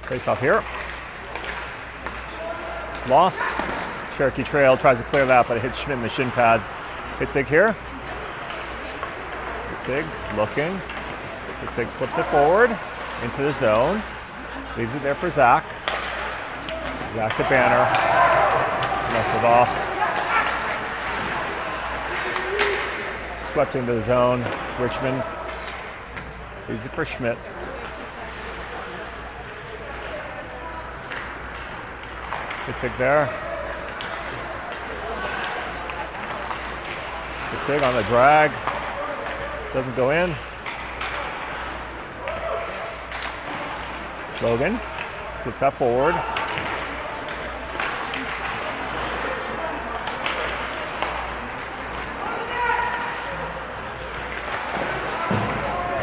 Face off here. Lost. Cherokee trail, tries to clear that, but it hits Schmidt in the shin pads. Hitzig here. Hitzig looking. Hitzig flips it forward into the zone. Leaves it there for Zach. Zach to Banner. Mess it off. Swept into the zone. Richmond leaves it for Schmidt. Hitzig there. Hitzig on the drag. Doesn't go in. Logan flips that forward.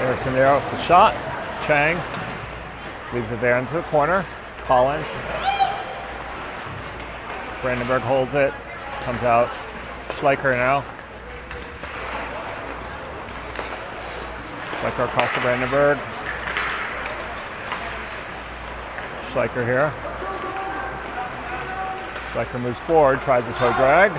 Erickson there with the shot. Chang leaves it there into the corner. Collins. Brandenburg holds it. Comes out. Schleicher now. Schleicher across to Brandenburg. Schleicher here. Schleicher moves forward, tries the toe drag.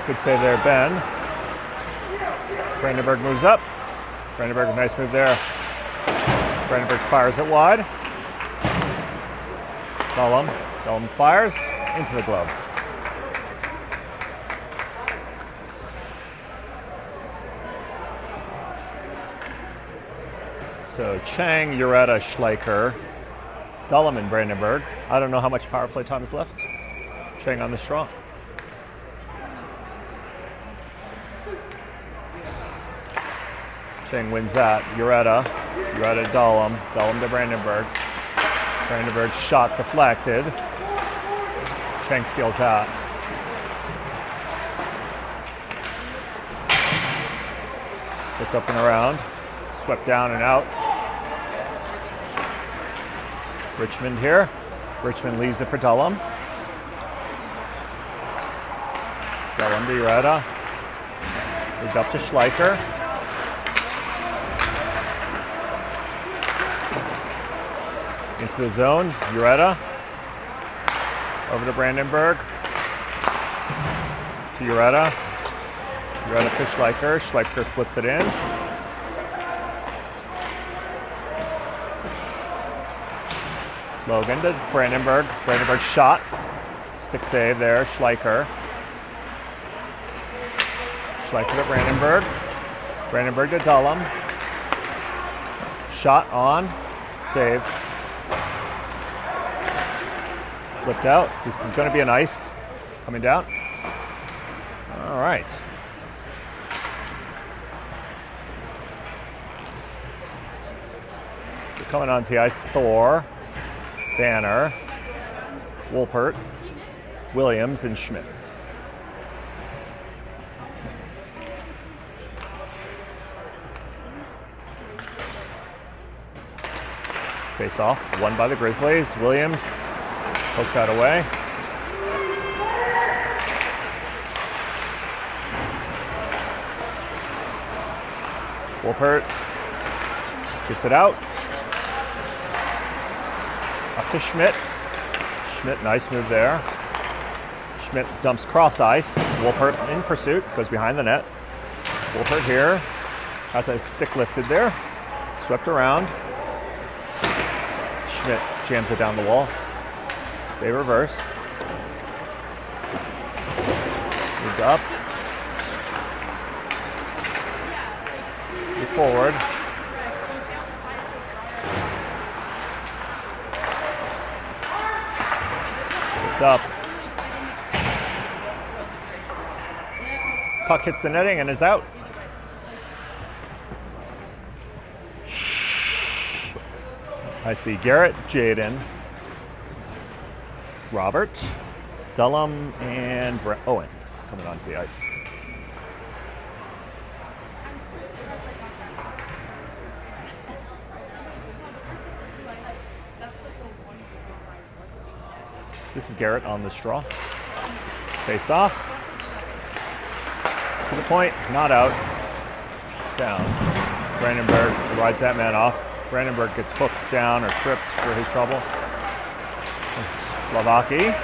Good save there, Ben. Brandenburg moves up. Brandenburg, nice move there. Brandenburg fires it wide. Dullum fires into the glove. So Chang, Ureta, Schleicher, Dullum, and Brandenburg. I don't know how much power play time is left. Chang on the straw. Chang wins that. Ureta, Dullum to Brandenburg. Brandenburg shot deflected. Chang steals that. Flipped up and around. Swept down and out. Richmond here. Richmond leaves it for Dullum. Dullum to Ureta. Moved up to Schleicher. Into the zone. Ureta. Over to Brandenburg. To Ureta. Ureta to Schleicher. Schleicher flips it in. Logan to Brandenburg. Brandenburg shot. Stick save there. Schleicher. Schleicher to Brandenburg. Brandenburg to Dullum. Shot on. Save. Flipped out. This is going to be an ice coming down. All right. So coming onto the ice, Thor, Banner, Wolpert, Williams, and Schmidt. Face off, won by the Grizzlies. Williams pokes that away. Wolpert gets it out. Up to Schmidt. Schmidt, nice move there. Schmidt dumps cross ice. Wolpert in pursuit, goes behind the net. Wolpert here has a stick lifted there. Swept around. Schmidt jams it down the wall. They reverse. Moved up. Move forward. Moved up. Puck hits the netting and is out. I see Garrett, Jaden, Robert, Dullum, and Owen coming onto the ice. This is Garrett on the straw. Face off to the point, not out. Down. Brandenburg rides that man off. Brandenburg gets hooked down or tripped for his trouble. Slovaki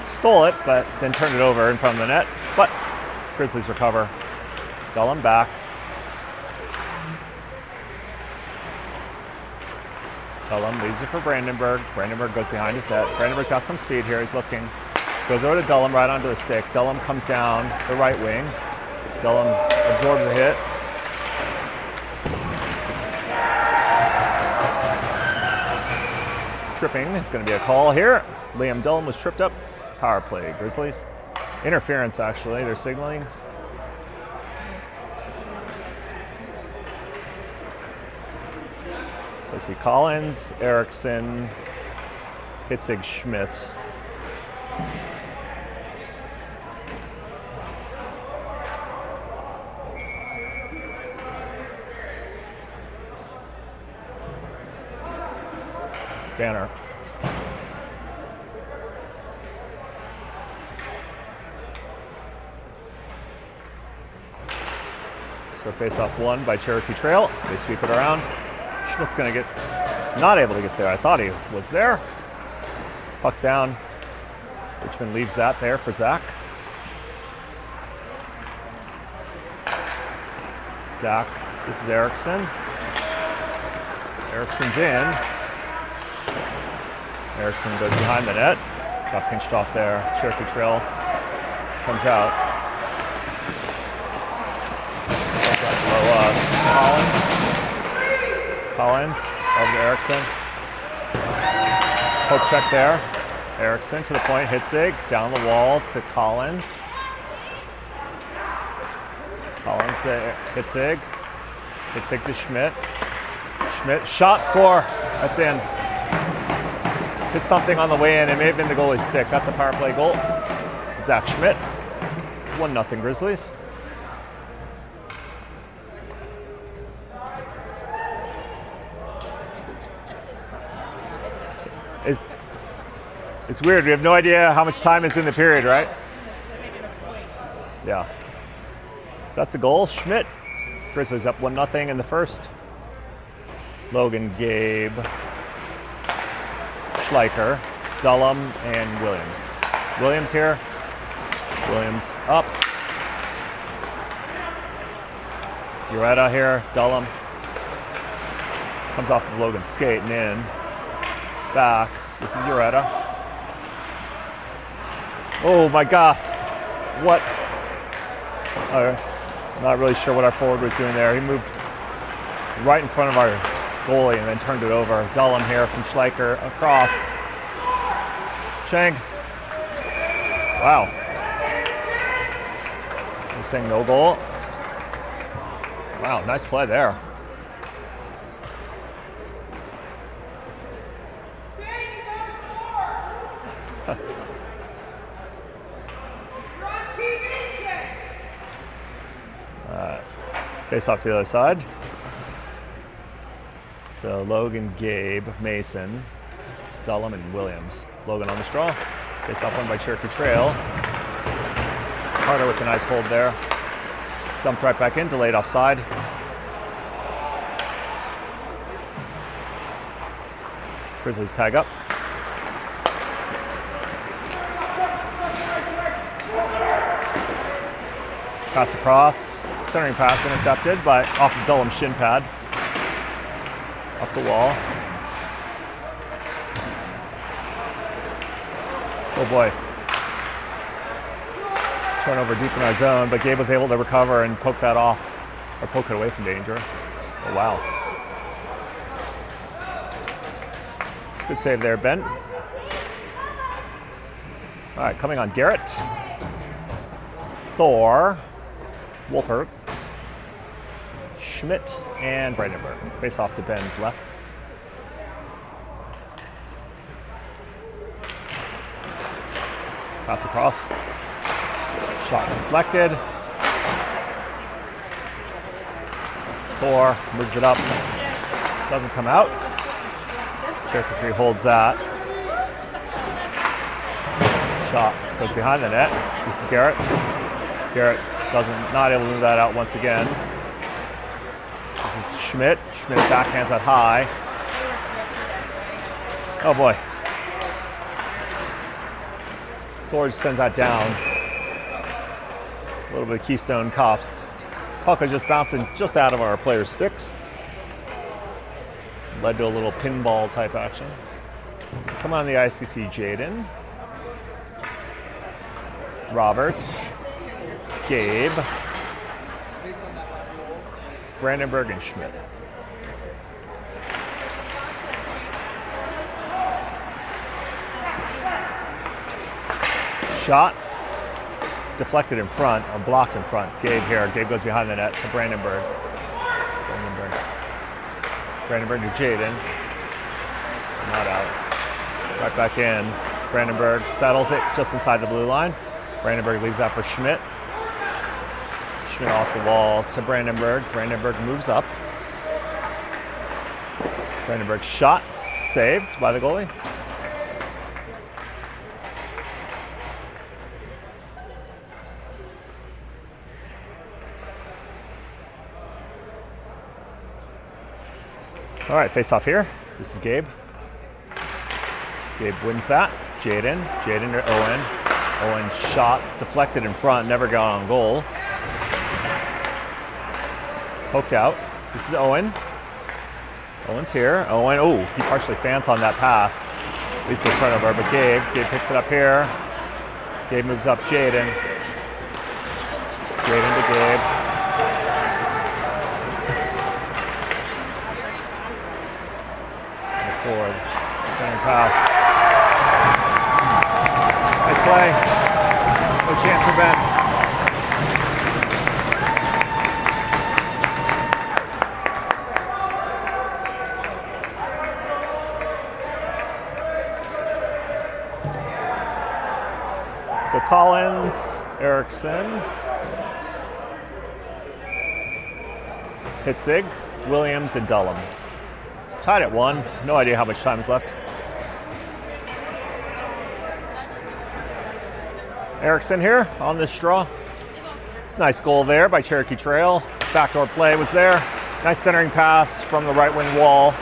stole it, but then turned it over in front of the net. But Grizzlies recover. Dullum back. Dullum leaves it for Brandenburg. Brandenburg goes behind his net. Brandenburg's got some speed here. He's looking. Goes over to Dullum right onto the stick. Dullum comes down the right wing. Dullum absorbs a hit. Tripping is going to be a call here. Liam Dullum was tripped up. Power play, Grizzlies. Interference, actually. They're signaling. So I see Collins, Erickson, Hitzig, Schmidt. Banner. So face-off won by Cherokee Trail. They sweep it around. Schmidt's going to get, not able to get there. I thought he was there. Puck's down. Richmond leaves that there for Zach. Zach, this is Erickson. Erickson's in. Erickson goes behind the net. Got pinched off there. Cherokee Trail comes out. Below us. Collins over to Erickson. Poke check there. Erickson to the point. Hitzig down the wall to Collins. Collins to Hitzig. Hitzig to Schmidt. Schmidt shot, score. That's in. Hit something on the way in. It may have been the goalie's stick. That's a power play goal. Zach Schmidt. 1-0 Grizzlies. It's weird. We have no idea how much time is in the period, right? Yeah. So that's a goal. Schmidt. Grizzlies up 1-0 in the first. Logan, Gabe, Schleicher, Dullum, and Williams. Williams here. Williams up. Ureta here. Dullum. Comes off of Logan's skate and in. Back. This is Ureta. Oh my God. What? I'm not really sure what our forward was doing there. He moved right in front of our goalie and then turned it over. Dullum here from Schleicher across. Chang. Wow. He's saying no goal. Wow, nice play there. Face off to the other side. So Logan, Gabe, Mason, Dullum, and Williams. Logan on the straw. Face off one by Cherokee Trail. Carter with a nice hold there. Dumped right back in, delayed offside. Grizzlies tag up. Pass across. Centering pass intercepted by off of Dullum's shin pad. Up the wall. Oh boy. Turnover deep in our zone, but Gabe was able to recover and poke that off, or poke it away from danger. Oh wow. Good save there, Ben. All right, coming on Garrett. Thor. Wolpert. Schmidt and Brandenburg. Face off to Ben's left. Pass across. Shot deflected. Thor moves it up. Doesn't come out. Cherokee holds that. Shot goes behind the net. This is Garrett. Garrett Not able to move that out once again. This is Schmidt. Schmidt backhands that high. Oh boy. George sends that down. A little bit of Keystone Cops. Puck is just bouncing just out of our players' sticks. Led to a little pinball type action. So come on the ice, you see Jaden, Robert, Gabe, Brandenburg, and Schmidt. Shot, deflected in front, or blocked in front. Gabe here. Gabe goes behind the net to Brandenburg. Brandenburg to Jaden. Not out. Right back in. Brandenburg settles it just inside the blue line. Brandenburg leaves that for Schmidt. Schmidt off the wall to Brandenburg. Brandenburg moves up. Brandenburg shot, saved by the goalie. All right, face off here. This is Gabe. Gabe wins that. Jaden to Owen. Owen shot, deflected in front, never got on goal. Poked out. This is Owen. Owen's here. Owen, oh, he partially fans on that pass. Leads to a turnover, but Gabe picks it up here. Gabe moves up Jaden. Jaden to Gabe. Forward. Standing pass. Nice play. No chance for Ben. So Collins, Erickson, Hitzig, Williams, and Dullum. Tied at 1. No idea how much time is left. Erickson here on this draw. It's a nice goal there by Cherokee Trail. Backdoor play was there. Nice centering pass from the right wing wall.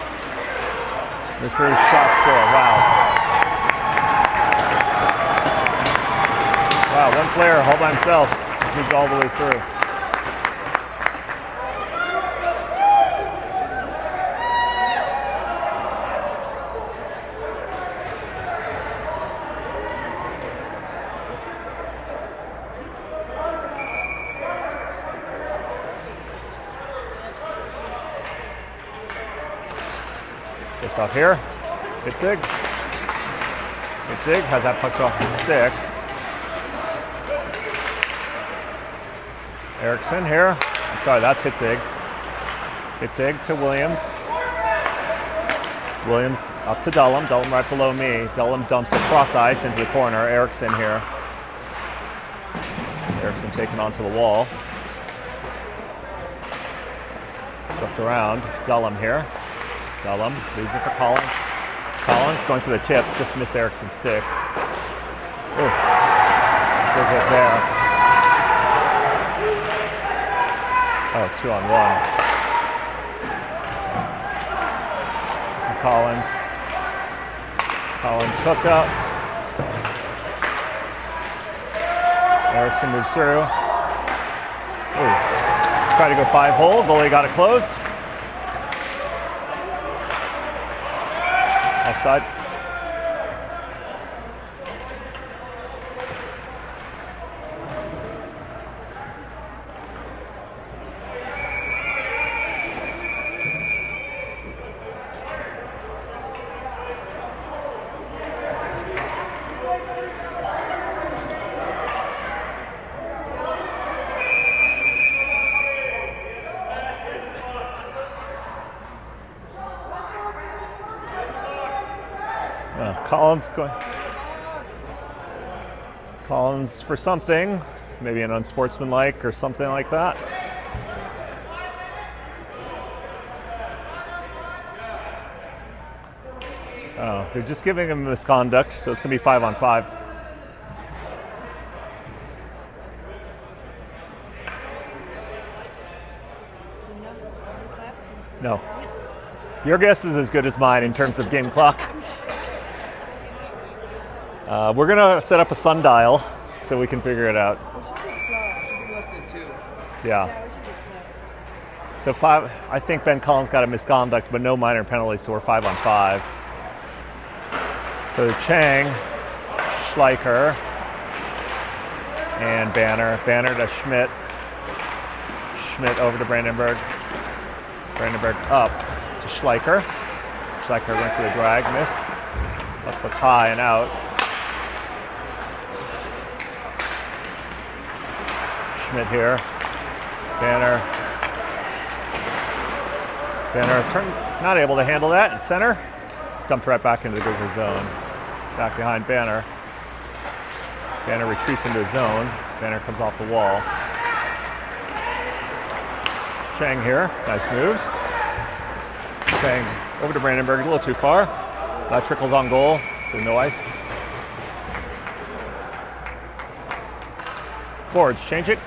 The first shot score. Wow. Wow, one player all by himself moved all the way through. This off here. Hitzig. Hitzig has that puck off the stick. Erickson here. I'm sorry, that's Hitzig. Hitzig to Williams. Williams up to Dullum. Dullum right below me. Dullum dumps across ice into the corner. Erickson here. Erickson taken onto the wall. Swept around. Dullum here. Dullum leaves it for Collins. Collins going for the tip, just missed Erickson's stick. Ooh, good hit there. Oh, 2-on-1. This is Collins. Collins hooked up. Erickson moves through. Ooh, tried to go 5-hole, goalie got it closed. Offside. Collins for something, maybe an unsportsmanlike or something like that. Oh, they're just giving him misconduct, so it's going to be 5-on-5. No. Your guess is as good as mine in terms of game clock. We're gonna set up a sundial so we can figure it out. We should be less than 2. Yeah. Yeah, we should be close. So 5. I think Ben Collins got a misconduct, but no minor penalties, so we're 5 on 5. So Chang, Schleicher, and Banner. Banner to Schmidt. Schmidt over to Brandenburg. Brandenburg up to Schleicher. Schleicher went for the drag, missed. Left foot high and out. Schmidt here. Banner. Banner not able to handle that in center. Dumped right back into the Grizzlies zone. Back behind Banner. Banner retreats into his zone. Banner comes off the wall. Chang here. Nice moves. Chang over to Brandenburg, a little too far. That trickles on goal, so no ice. Forwards, change it.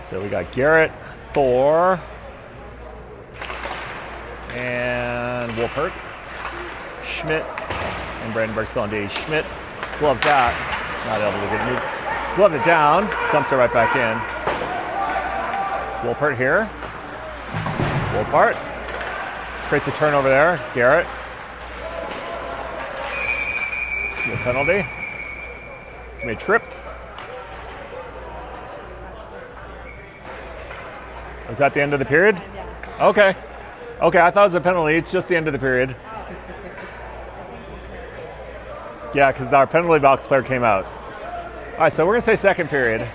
So we got Garrett, Thor, and Wolpert, Schmidt, and Brandenburg still on D. Schmidt gloves that, not able to get it. Gloved it down, dumps it right back in. Wolpert here. Wolpert creates a turnover there. Garrett. See a penalty. It's made trip. Was that the end of the period? Yeah. Okay. Okay, I thought it was a penalty. It's just the end of the period. Yeah, because our penalty box player came out. All right, so we're going to say second period.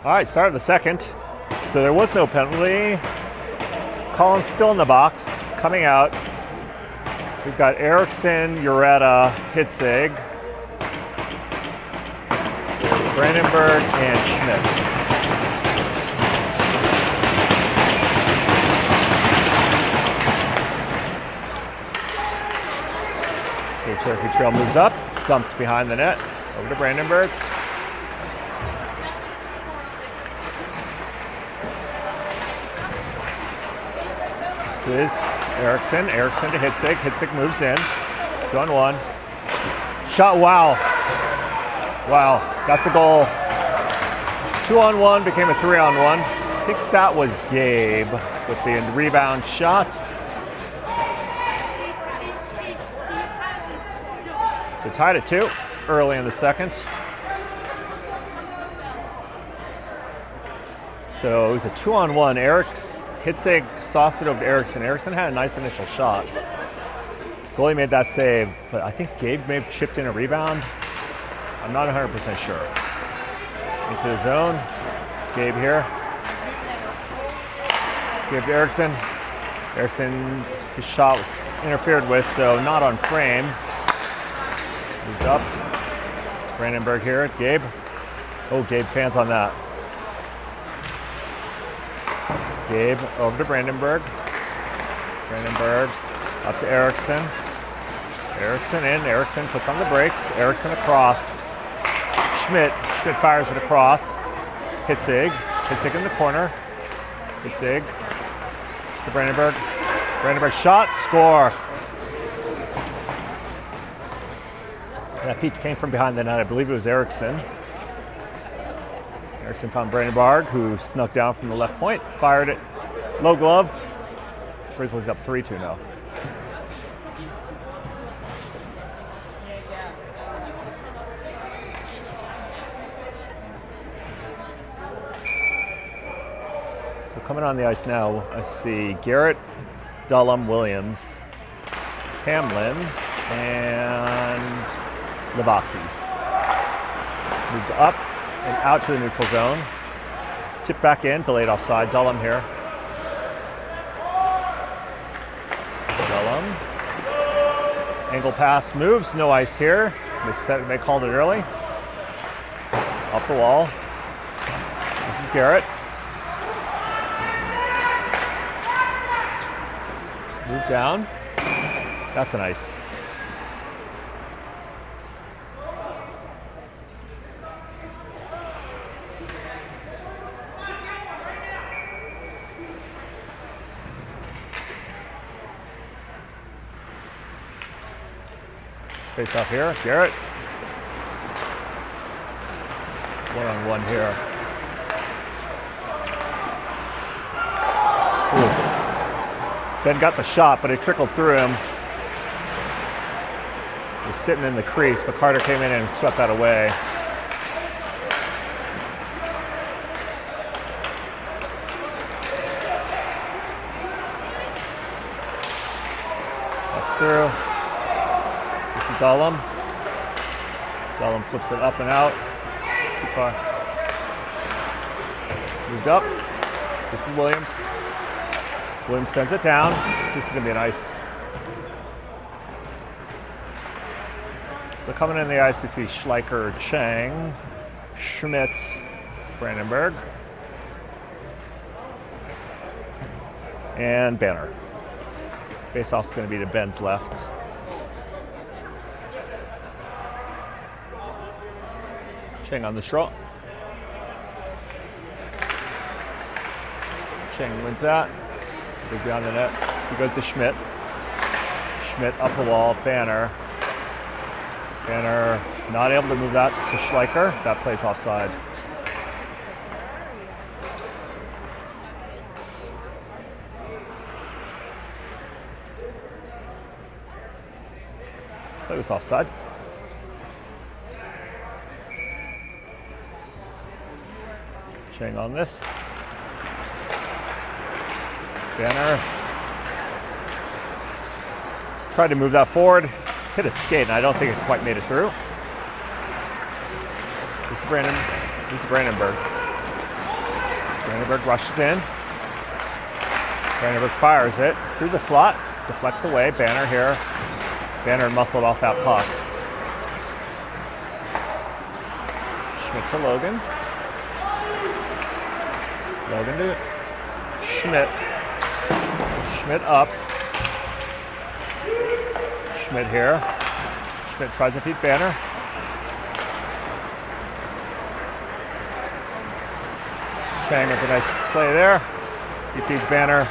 All right, start of the second. So there was no penalty. Collins still in the box, coming out. We've got Eriksson, Ureta, Hitzig, Brandenburg, and Schmidt. So Cherokee Trail moves up, dumped behind the net, over to Brandenburg. This is Eriksson to Hitzig. Hitzig moves in, 2-on-1. Shot, wow. Wow, that's a goal. 2-on-1 became a 3-on-1. I think that was Gabe with the rebound shot. So tied at 2 early in the second. So it was a 2-on-1. Hitzig sauced it over to Eriksson. Eriksson had a nice initial shot. Goalie made that save, but I think Gabe may have chipped in a rebound. I'm not 100% sure. Into the zone. Gabe here. Gabe to Eriksson. Eriksson, his shot was interfered with, so not on frame. Moved up. Brandenburg here, Gabe. Oh, Gabe fans on that. Gabe over to Brandenburg. Brandenburg up to Erickson. Erickson in, Erickson puts on the brakes. Erickson across. Schmidt fires it across. Hitzig in the corner. Hitzig to Brandenburg. Brandenburg shot, score. That feed came from behind the net. I believe it was Erickson. Erickson found Brandenburg, who snuck down from the left point, fired it. Low glove. Grizzlies up 3-2 now. So coming on the ice now, I see Garrett, Dullum, Williams, Hamlin, and Levaki. Moved up and out to the neutral zone. Tip back in, delayed offside. Dullum here. Dullum. Angle pass moves, no ice here. They called it early. Up the wall. This is Garrett. Move down. That's an ice. Face off here, Garrett. One-on-one here. Ooh. Ben got the shot, but it trickled through him. He was sitting in the crease, but Carter came in and swept that away. That's through. This is Dullum. Dullum flips it up and out. Too far. Moved up. This is Williams. Williams sends it down. This is going to be an ice. So coming in the ice, you see Schleicher, Chang, Schmidt, Brandenburg, and Banner. Face-off's going to be to Ben's left. Chang on the straw. Chang wins that. Goes behind the net. He goes to Schmidt. Schmidt up the wall. Banner. Banner not able to move that to Schleicher. That plays offside. That was offside. Chang on this. Banner tried to move that forward, hit a skate, and I don't think it quite made it through. This is Brandenburg. Brandenburg rushes in. Brandenburg fires it through the slot, deflects away. Banner here. Banner muscled off that puck. Schmidt to Logan. Logan to Schmidt. Schmidt up. Schmidt here. Schmidt tries to feed Banner. Chang with a nice play there. He feeds Banner.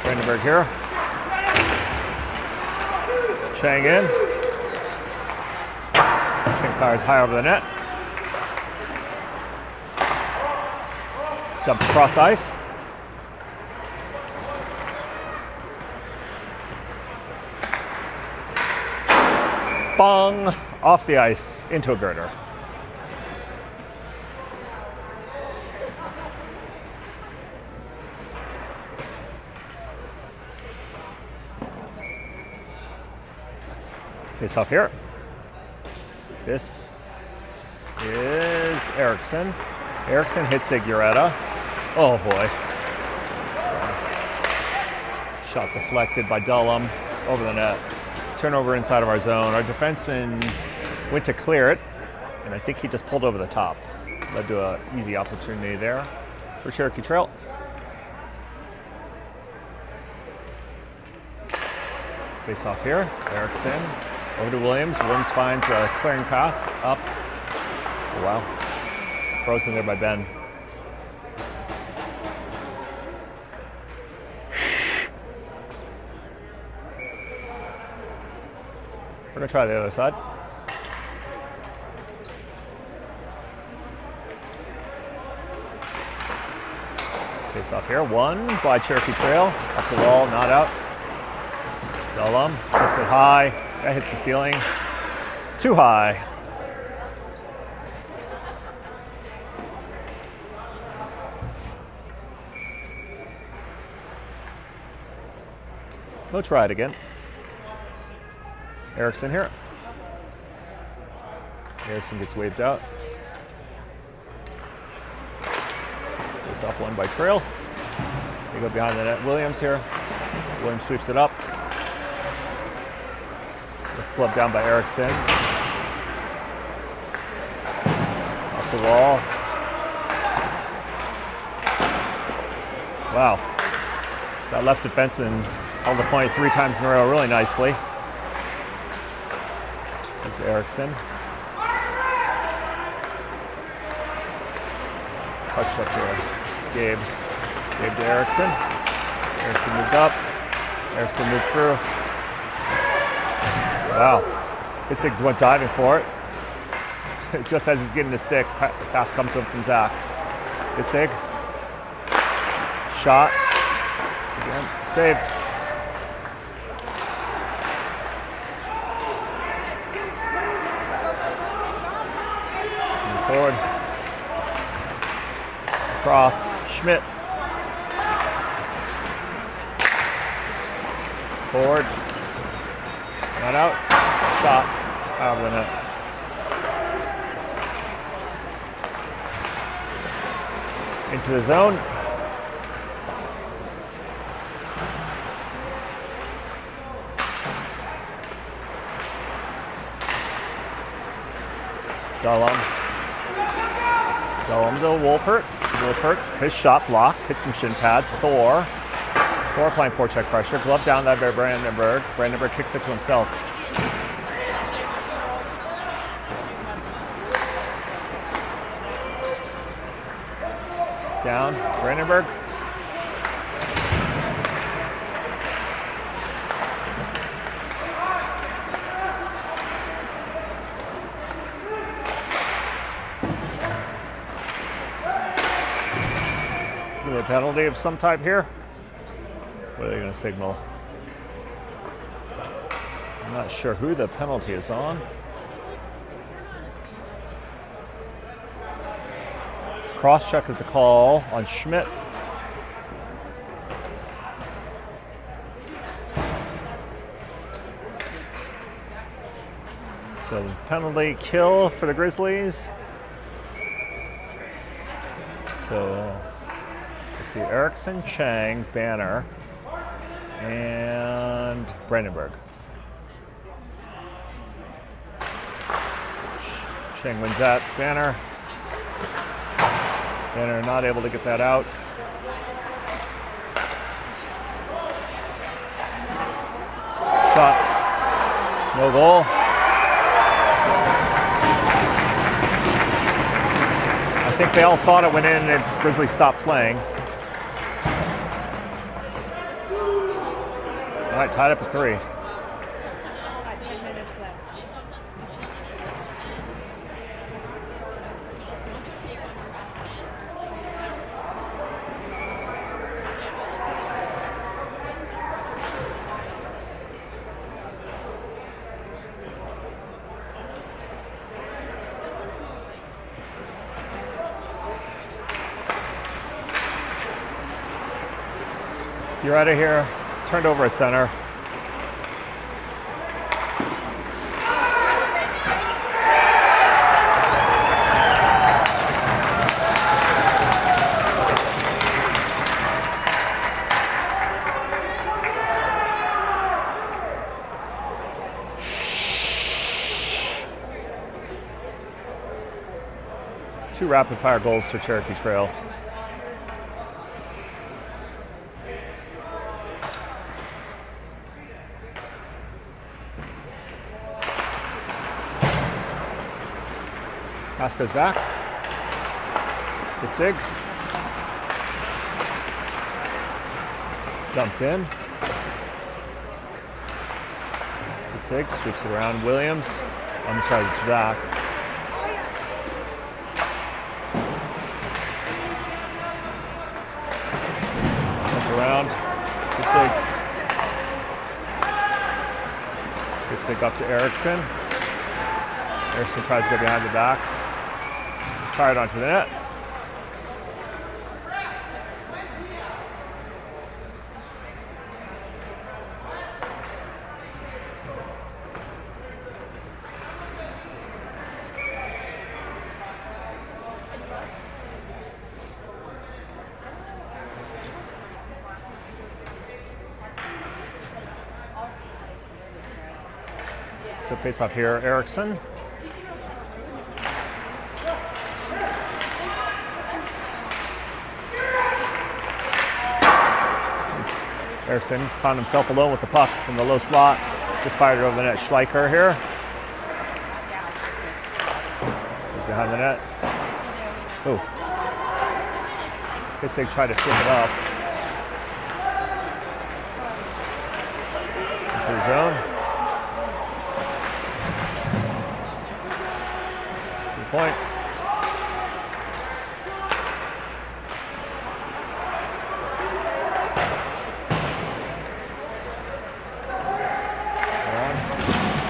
Brandenburg here. Chang in. Chang fires high over the net. Dumped across ice. Bong! Off the ice into a girder. Face off here. This is Erickson. Erickson hits Siguretta. Oh boy. Shot deflected by Dullum. over the net. Turnover inside of our zone. Our defenseman went to clear it, and I think he just pulled over the top. Led to an easy opportunity there for Cherokee Trail. Face off here. Erickson over to Williams. Williams finds a clearing pass up. Oh, wow. Frozen there by Ben. We're going to try the other side. Face off here. One by Cherokee Trail. Up the wall, not out. Dullum flips it high. That hits the ceiling. Too high. We'll try it again. Erickson here. Erickson gets waved out. Face off one by Trail. They go behind the net. Williams here. Williams sweeps it up. It's gloved down by Erickson. Off the wall. Wow. That left defenseman held the point 3 times in a row really nicely. This is Erickson. Touched up here. Gabe to Erickson. Erickson moved up. Erickson moved through. Wow. Itzig went diving for it. Just as he's getting the stick, pass comes to him from Zach. Itzig. Shot. Again, saved. Move forward. Across. Schmidt. Forward. Not out. Shot. Out of the net. Into the zone. Dullum to Wolpert. Wolpert, his shot blocked, hit some shin pads. Thor applying forecheck pressure. Glove down that by Brandenburg. Brandenburg kicks it to himself. Down, Brandenburg. A penalty of some type here. What are they going to signal? I'm not sure who the penalty is on. Cross-check is the call on Schmidt. So penalty kill for the Grizzlies. So see Erickson, Chang, Banner, and Brandenburg. Chang wins that. Banner not able to get that out. Shot. No goal. I think they all thought it went in and Grizzlies stopped playing. All right, tied up at 3. 10 minutes left. You're out of here. Turned over a center. 2 rapid fire goals for Cherokee Trail. Pass goes back. Good sig. Dumped in. Good sig. Sweeps it around. Williams on the side of Zach. Jump around. Good sig. Good sig up to Erickson. Erickson tries to go behind the back. Fired onto the net. So face off here, Erickson. Erickson found himself alone with the puck in the low slot. Just fired it over the net. Schleicher here. He's behind the net. Ooh. Hitzig tried to flip it up. Into the zone. Good point.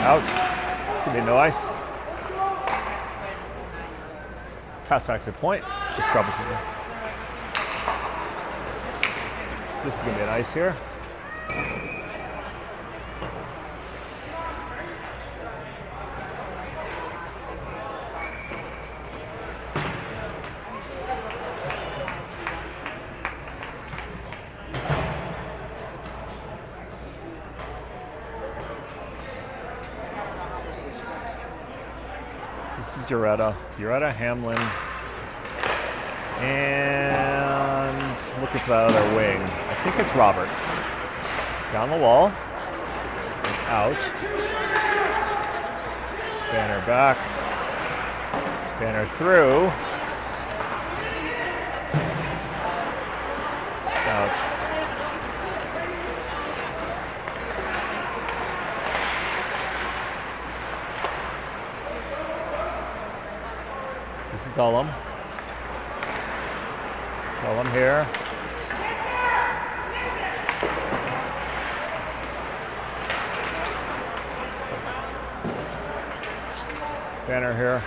Out. It's going to be no ice. Pass back to the point. Just troubleshooting. This is going to be an ice here. This is Ureta, Hamlin, and looking for that other wing. I think it's Robert. Down the wall, out. Banner back, Banner through, out. This is Dullum. Dullum here. Banner here.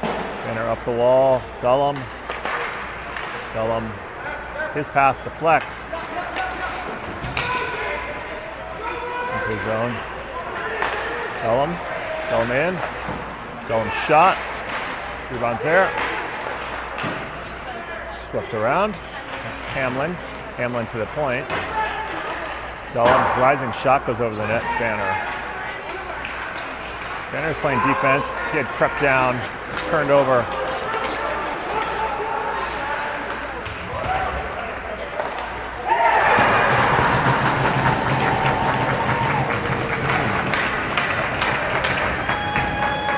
Banner up the wall. Dullum. Dullum. His pass deflects. Into his zone. Dullum. Dullum in. Dullum shot. Rebounds there. Swept around. Hamlin. Hamlin to the point. Dullum. Rising shot goes over the net. Banner. Banner's playing defense. He had crept down, turned over.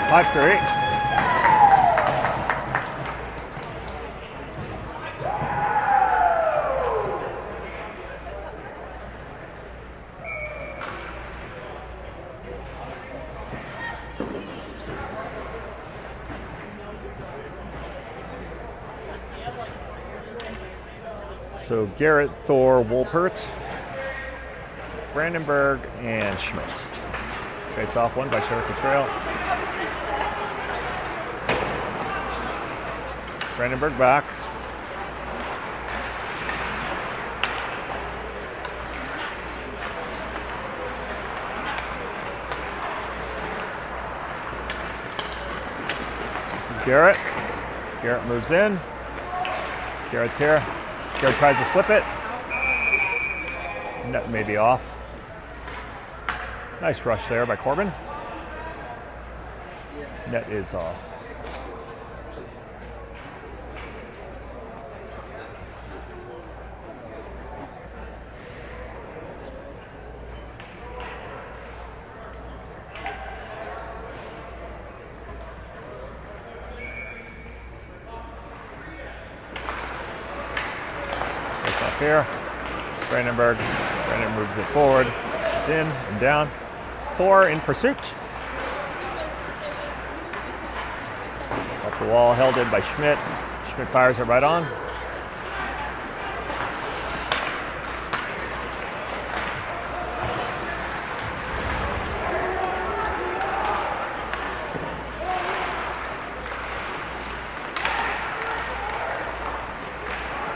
Five to 8. So Garrett, Thor, Wolpert, Brandenburg, and Schmidt. Face off one by Cherokee Trail. Brandenburg back. This is Garrett. Garrett moves in. Garrett's here. Garrett tries to slip it. Net may be off. Nice rush there by Corbin. Net is off. here. Brandenburg. Brandon moves it forward. It's in and down. Thor in pursuit. Up the wall, held in by Schmidt. Schmidt fires it right on.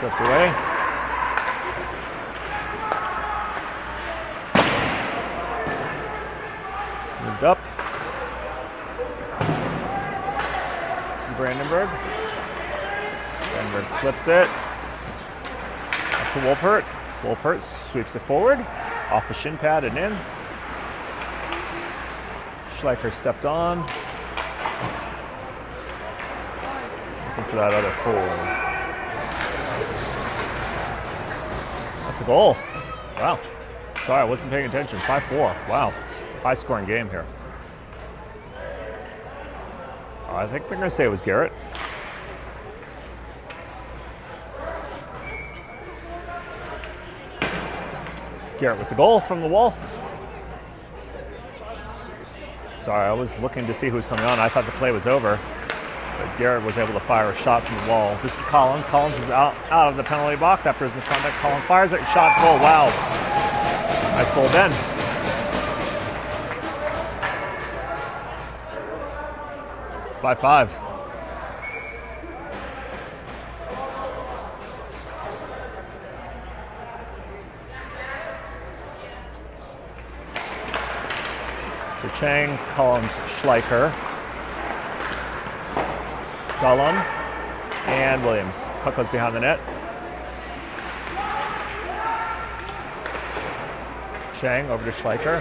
Flipped away. Moved up. This is Brandenburg. Brandenburg flips it. Up to Wolpert. Wolpert sweeps it forward. Off the shin pad and in. Schleicher stepped on. Looking for that other forward. That's a goal. Wow. Sorry, I wasn't paying attention. 5-4. Wow. High-scoring game here. I think they're going to say it was Garrett. Garrett with the goal from the wall. Sorry, I was looking to see who was coming on. I thought the play was over. But Garrett was able to fire a shot from the wall. This is Collins. Collins is out of the penalty box after his misconduct. Collins fires it. Shot, goal. Wow. Nice goal, Ben. Five. So Chang, Collins, Schleicher, Dahlem, and Williams. Puck goes behind the net. Chang over to Schleicher.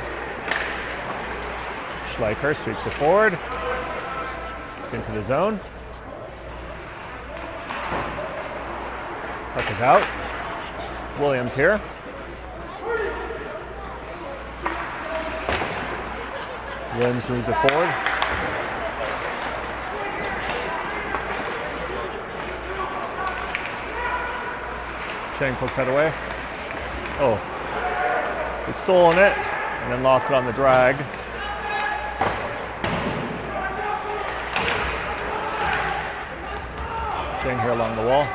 Schleicher sweeps it forward. It's into the zone. Puck is out. Williams here. Williams moves it forward. Chang pokes that away. Oh. He's stolen it and then lost it on the drag. Chang here along the wall.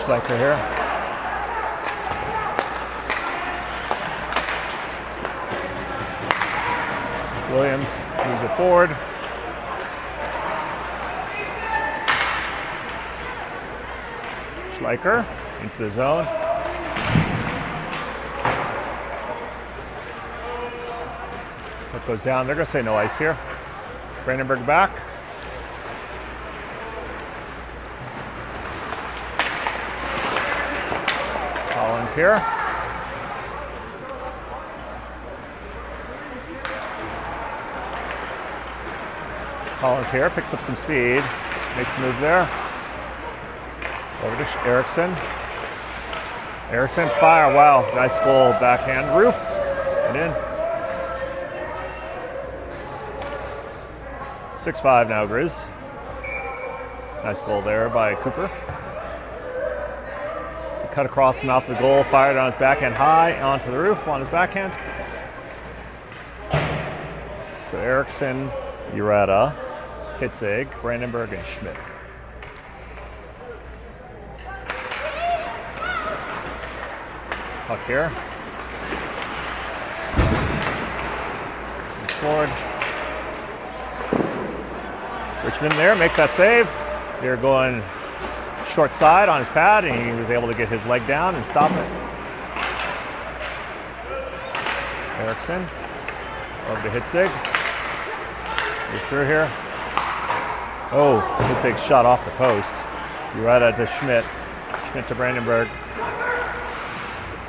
Schleicher here. Williams moves it forward. Schleicher into the zone. Puck goes down. They're going to say no ice here. Brandenburg back. Collins here. Collins here, picks up some speed, makes a move there. Over to Erickson. Erickson, fire, wow, nice goal, backhand, roof, and in. 6-5 now, Grizz. Nice goal there by Cooper. He cut across the mouth of the goal, fired on his backhand high, onto the roof on his backhand. So Erickson, Ureta, Hitzig, Brandenburg, and Schmidt. Puck here. Forward. Richmond there makes that save. They're going short side on his pad, and he was able to get his leg down and stop it. Erickson over to Hitzig. He's through here. Oh, Hitzig shot off the post. Ureta to Schmidt. Schmidt to Brandenburg.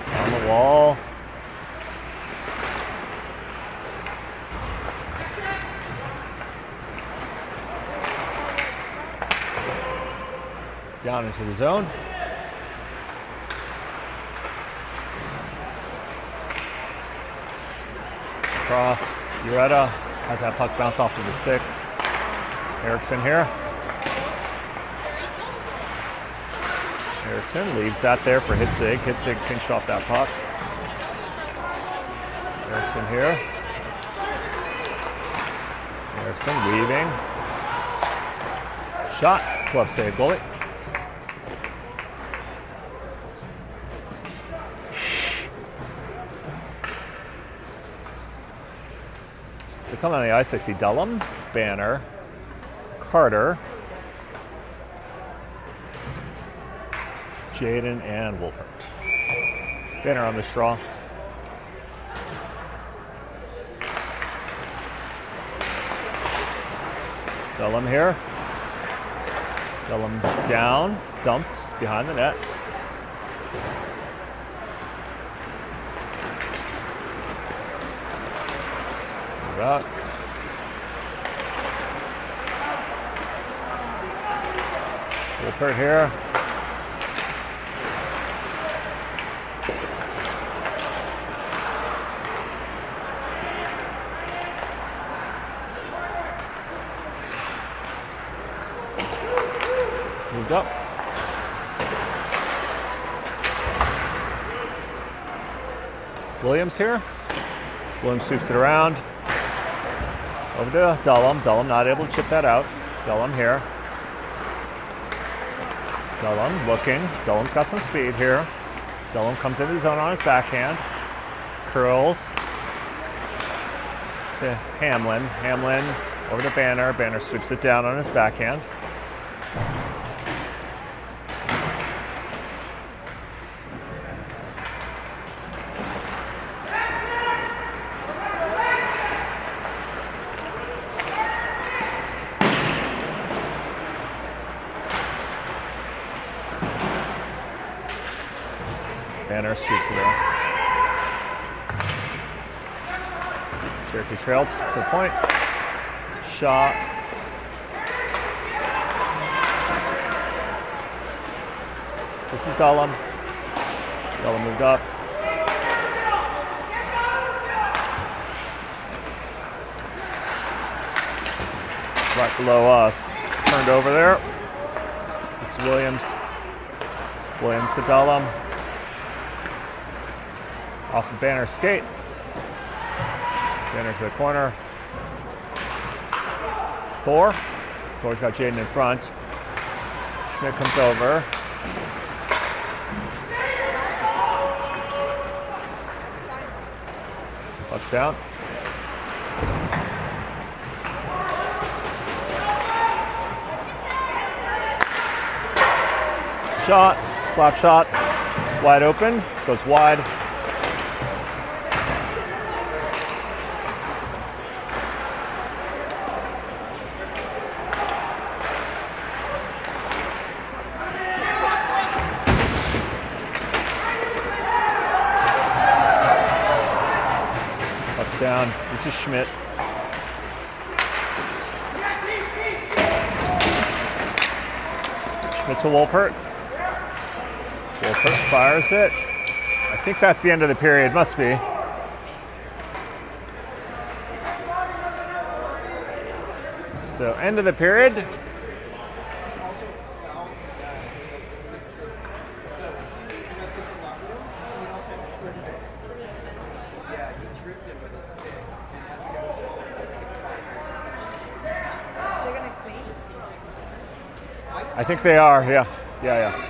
On the wall. Down into the zone. Cross. Ureta has that puck bounce off of the stick. Erickson here. Erickson leaves that there for Hitzig. Hitzig pinched off that puck. Erickson here. Erickson weaving. Shot. Glove save, goalie. So coming on the ice, I see Dullum, Banner, Carter, Jaden, and Wolpert. Banner on the straw. Dullum here. Dullum down, dumped behind the net. Move out. Wolpert here. Moved up. Williams here. Williams sweeps it around. Over to Dullum. Dullum not able to chip that out. Dullum here. Dullum looking. Dullum's got some speed here. Dullum comes into the zone on his backhand. Curls to Hamlin. Hamlin over to Banner. Banner sweeps it down on his backhand. Banner sweeps it around. Cherokee trailed to the point. Shot. This is Dullum. Dullum moved up. Right below us. Turned over there. This is Williams. Williams to Dullum. Off of Banner's skate. Banner to the corner. Thor. Thor's got Jaden in front. Schmidt comes over. Puck's down. Shot. Slap shot. Wide open. Goes wide. Down. This is Schmidt. Schmidt to Wolpert. Wolpert fires it. I think that's the end of the period. Must be. So end of the period. I think they are, yeah. Yeah.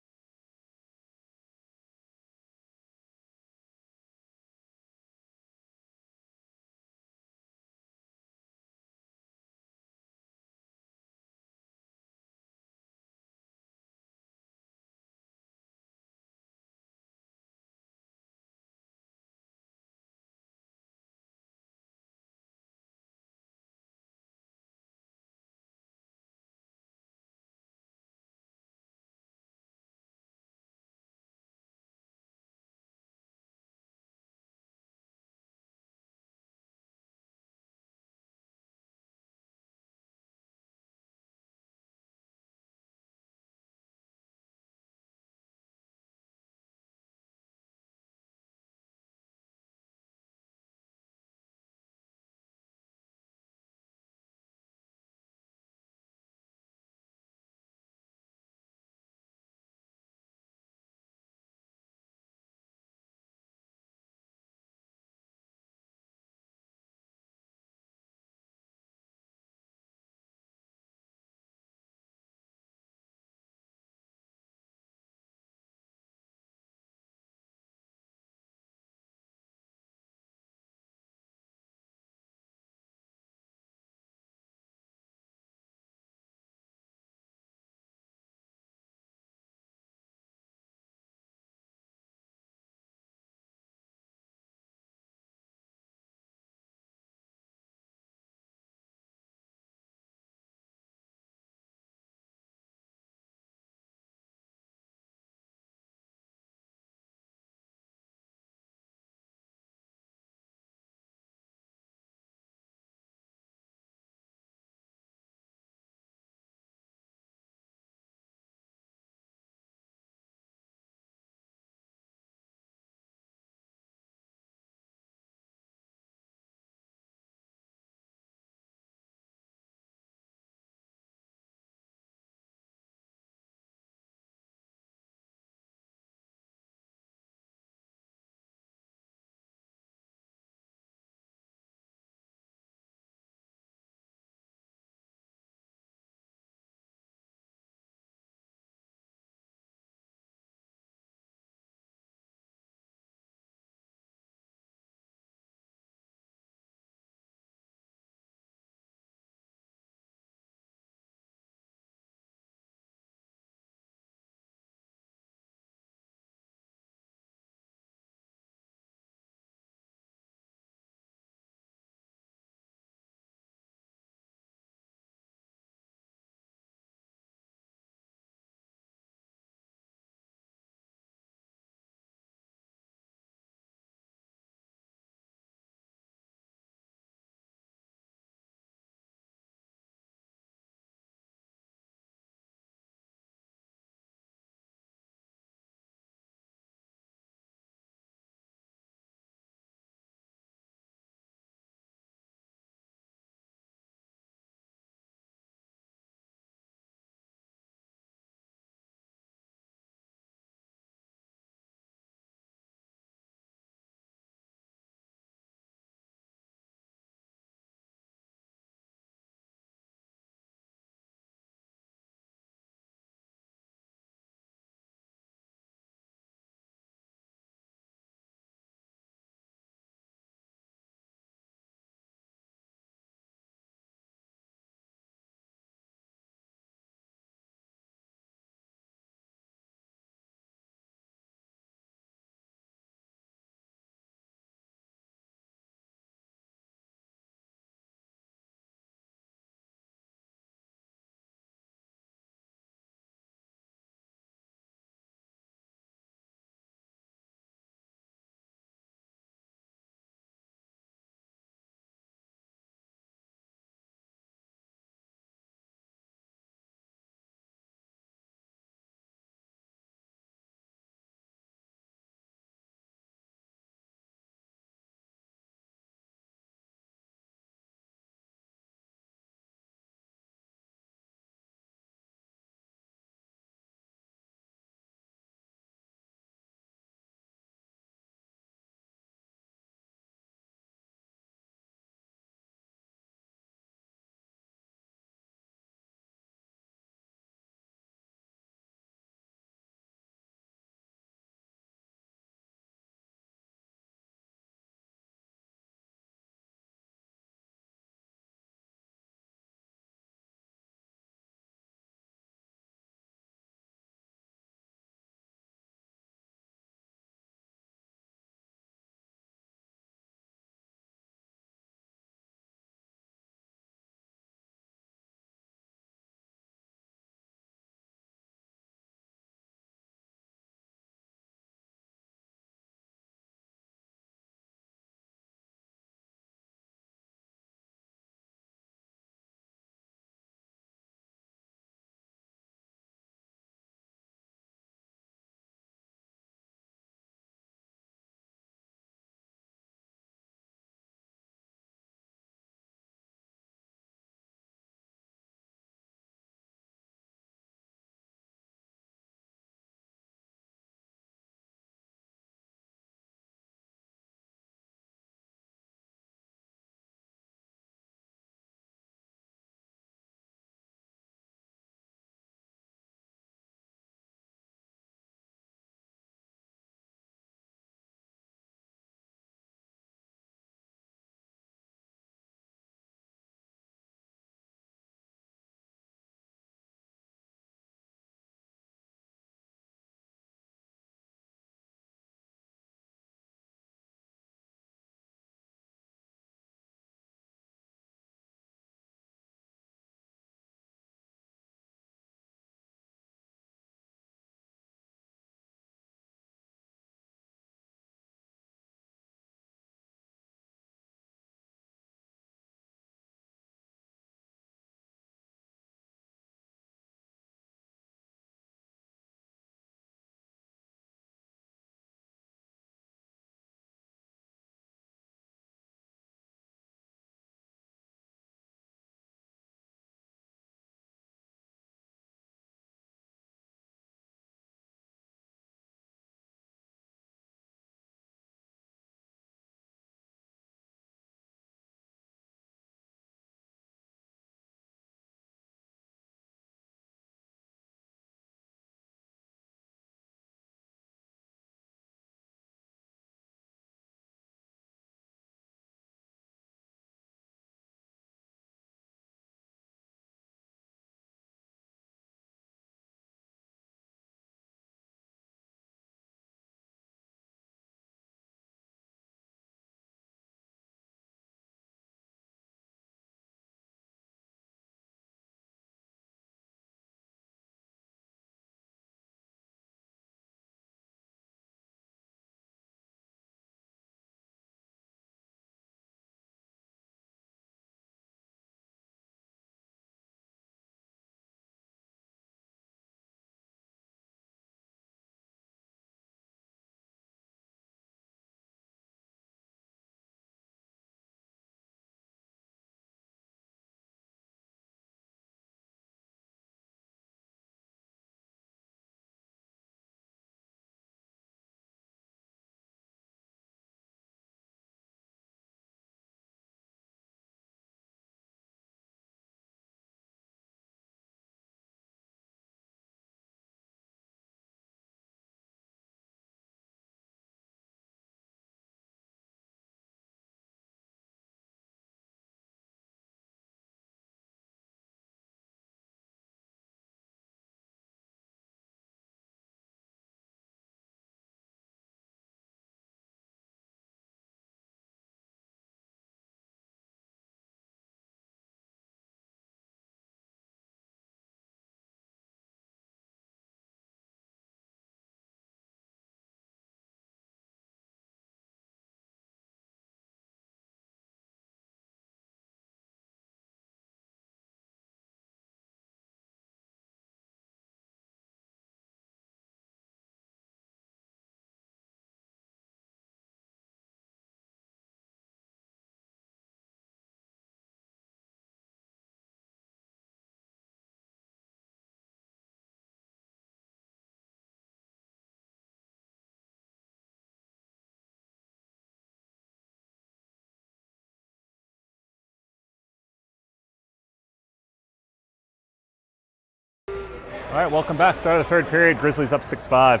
All right, welcome back. Start of the third period. Grizzlies up 6-5. I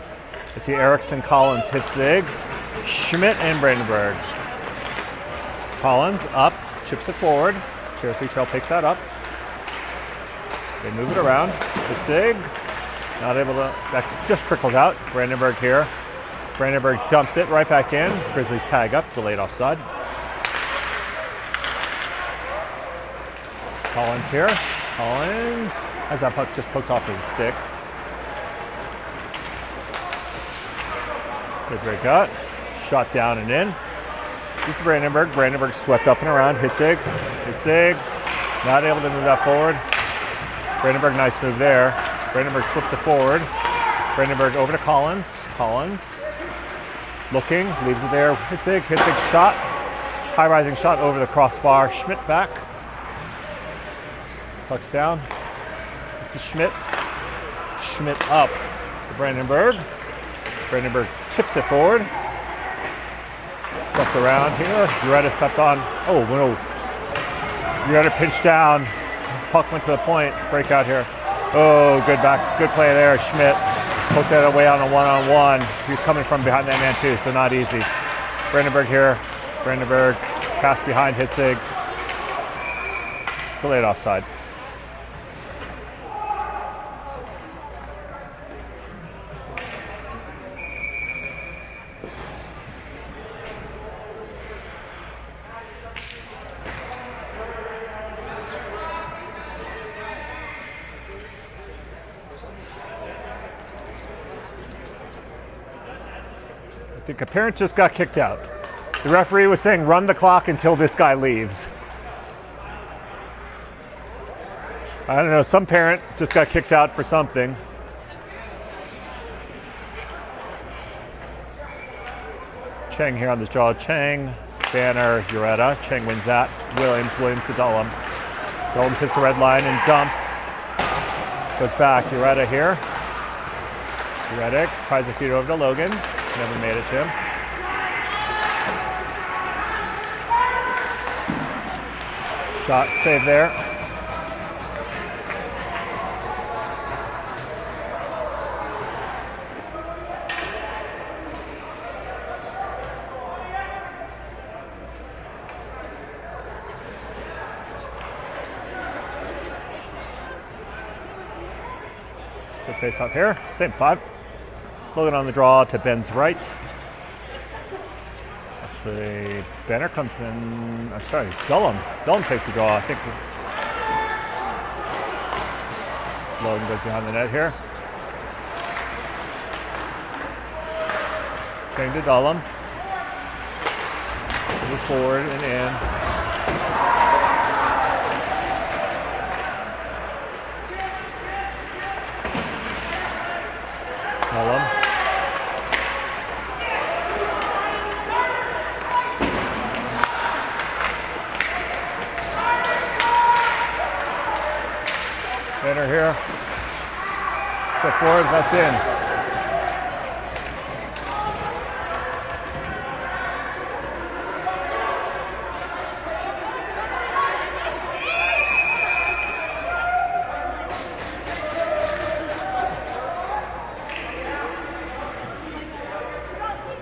see Erickson, Collins hit zig. Schmidt and Brandenburg. Collins up, chips it forward. Cherokee Trail picks that up. They move it around. Hit zig. Not able to. That just trickles out. Brandenburg here. Brandenburg dumps it right back in. Grizzlies tag up. Delayed offside. Collins here. Collins has that puck just poked off his stick. Good break out. Shot down and in. This is Brandenburg. Brandenburg swept up and around. Hit zig. Hit zig. Not able to move that forward. Brandenburg, nice move there. Brandenburg slips it forward. Brandenburg over to Collins. Collins looking, leaves it there. Hit zig. Hit zig shot. High rising shot over the crossbar. Schmidt back. Puck's down. This is Schmidt. Schmidt up to Brandenburg. Brandenburg tips it forward. Stepped around here. Ureta stepped on. Oh, no. Ureta pinched down. Puck went to the point. Breakout here. Oh, good back. Good play there. Schmidt poked that away on a one-on-one. He's coming from behind that man too, so not easy. Brandenburg here. Brandenburg pass behind, hit zig. Delayed offside. I think a parent just got kicked out. The referee was saying run the clock until this guy leaves. I don't know, some parent just got kicked out for something. Cheng here on this draw. Cheng, Banner, Ureta. Cheng wins that. Williams to Dullum. Dullum hits the red line and dumps. Goes back. Ureta here. Ureta tries to feed it over to Logan. Never made it to him. Shot save there. So face off here, same 5. Logan on the draw to Ben's right. Actually, Benner comes in. I'm sorry, Dullum. Dullum takes the draw. I think Logan goes behind the net here. Chang to Dullum. Move forward and in. Dullum. Banner here. Step forward, that's in.